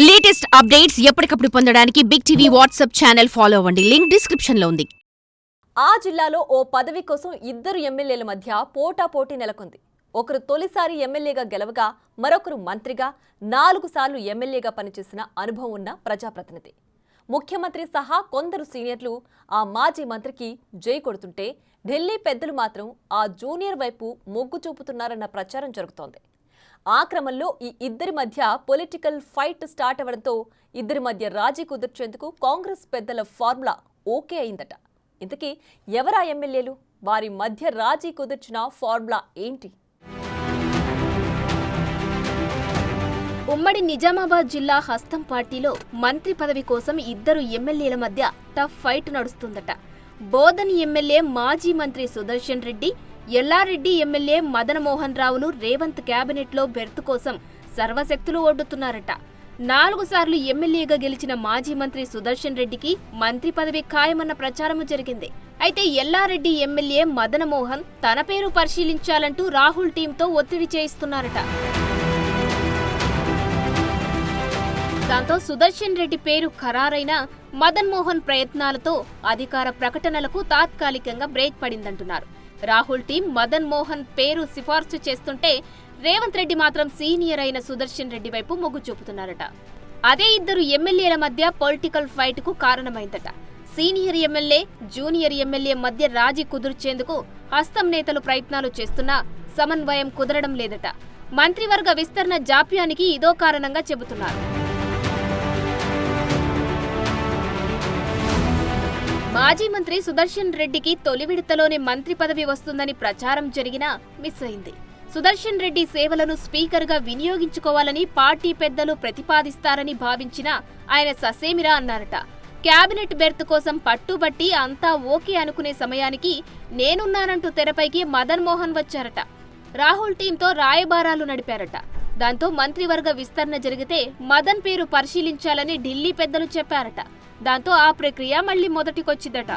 Latest updates ఎప్పటికప్పుడు పొందడానికి big TV WhatsApp channel follow అవ్వండి. లింక్ డిస్క్రిప్షన్ లో ఉంది. ఆ జిల్లాలో ఓ పదవి కోసం ఇద్దరు ఎమ్మెల్యేల మధ్య పోటాపోటీ నెలకొంది. ఒకరు తొలిసారి ఎమ్మెల్యేగా గెలవగా మరొకరు మంత్రిగా 4 సార్లు ఎమ్మెల్యేగా పనిచేసిన అనుభవం ఉన్న ప్రజాప్రతినిధి. ముఖ్యమంత్రి సహా కొందరు సీనియర్లు ఆ మాజీ మంత్రికి జై కొడుతుంటే ఢిల్లీ పెద్దలు మాత్రం ఆ జూనియర్ వైపు మొగ్గు చూపుతున్నారన్న ప్రచారం జరుగుతోంది. ఆ క్రమంలో ఈ ఇద్దరి మధ్య పొలిటికల్ ఫైట్ స్టార్ట్ అవ్వడంతో ఇద్దరి మధ్య రాజీ కుదుర్చేందుకు కాంగ్రెస్ పెద్దల ఫార్ములా ఓకే అయిందట. ఇంతకీ ఎవరా ఎమ్మెల్యేలు, వారి మధ్య రాజీ కుదుర్చిన ఫార్ములా ఏంటి? ఉమ్మడి నిజామాబాద్ జిల్లా హస్తం పార్టీలో మంత్రి పదవి కోసం ఇద్దరు ఎమ్మెల్యేల మధ్య టఫ్ ఫైట్ నడుస్తుందట. బోధన్ ఎమ్మెల్యే మాజీ మంత్రి సుదర్శన్ రెడ్డి, ఎల్లారెడ్డి ఎమ్మెల్యే మదన్ మోహన్ రావులు రేవంత్ క్యాబినెట్లో బెర్త్ కోసం సర్వశక్తులు ఒడ్డుతున్నారట. 4 సార్లు ఎమ్మెల్యేగా గెలిచిన మాజీ మంత్రి సుదర్శన్ రెడ్డికి మంత్రి పదవి ఖాయమన్న ప్రచారము జరిగింది. అయితే ఎల్లారెడ్డి ఎమ్మెల్యే మదన్ మోహన్ తన పేరు పరిశీలించాలంటూ రాహుల్ టీంతో ఒత్తిడి చేయిస్తున్నారట. దాంతో సుదర్శన్ రెడ్డి పేరు ఖరారైన మదన్ మోహన్ ప్రయత్నాలతో అధికార ప్రకటనలకు తాత్కాలికంగా బ్రేక్ పడిందంటున్నారు. రాహుల్ టీం మదన్ మోహన్ పేరు సిఫార్సు చేస్తుంటే రేవంత్ రెడ్డి మాత్రం సీనియర్ అయిన సుదర్శన్ రెడ్డి వైపు మొగ్గు చూపుతున్నారట. అదే ఇద్దరు ఎమ్మెల్యేల మధ్య పొలిటికల్ ఫైట్ కు కారణమైందట. సీనియర్ ఎమ్మెల్యే, జూనియర్ ఎమ్మెల్యే మధ్య రాజీ కుదుర్చేందుకు హస్తం నేతలు ప్రయత్నాలు చేస్తున్నా సమన్వయం కుదరడం లేదట. మంత్రివర్గ విస్తరణ జాప్యానికి ఇదో కారణంగా చెబుతున్నారు. మాజీ మంత్రి సుదర్శన్ రెడ్డికి తొలి విడతలోనే మంత్రి పదవి వస్తుందని ప్రచారం జరిగినా మిస్ అయింది. సుదర్శన్ రెడ్డి సేవలను స్పీకర్గా వినియోగించుకోవాలని పార్టీ పెద్దలు ప్రతిపాదిస్తారని భావించినా ఆయన ససేమిరా అన్నారట. క్యాబినెట్ బెర్త్ కోసం పట్టుబట్టి అంతా ఓకే అనుకునే సమయానికి నేనున్నానంటూ తెరపైకి మదన్ మోహన్ వచ్చారట. రాహుల్ టీంతో రాయబారాలు నడిపారట. దాంతో మంత్రివర్గ విస్తరణ జరిగితే మదన్ పేరు పరిశీలించాలని ఢిల్లీ పెద్దలు చెప్పారట. దాంతో ఆ ప్రక్రియ మళ్లీ మొదటికొచ్చిందట.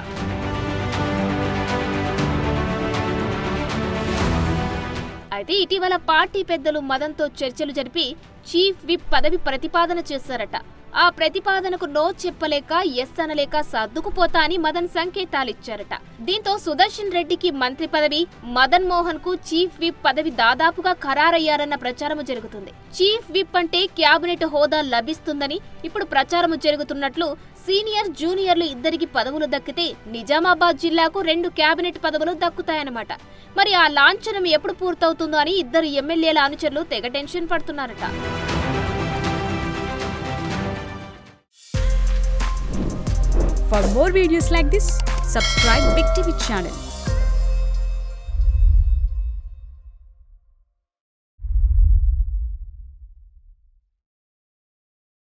అయితే ఇటీవల పార్టీ పెద్దలు మదన్తో చర్చలు జరిపి చీఫ్ విప్ పదవి ప్రతిపాదన చేశారట. ఆ ప్రతిపాదనకు నో చెప్పలేక ఎస్ అనలేక సర్దుకుపోతా అని మదన్ సంకేతాలిచ్చారట. దీంతో సుదర్శన్ రెడ్డికి మంత్రి పదవి, మదన్ మోహన్ కు చీఫ్ విప్ పదవి దాదాపుగా ఖరారయ్యారన్న ప్రచారము జరుగుతుంది. చీఫ్ విప్ అంటే క్యాబినెట్ హోదా లభిస్తుందని ఇప్పుడు ప్రచారము జరుగుతున్నట్లు సీనియర్, జూనియర్లు ఇద్దరికి పదవులు దక్కితే నిజామాబాద్ జిల్లాకు 2 క్యాబినెట్ పదవులు దక్కుతాయన్నమాట. మరి ఆ లాంఛనం ఎప్పుడు పూర్తవుతుందో అని ఇద్దరు ఎమ్మెల్యేల అనుచరులు తెగ tension పడుతున్నారట. For more videos like this, subscribe Big TV channel.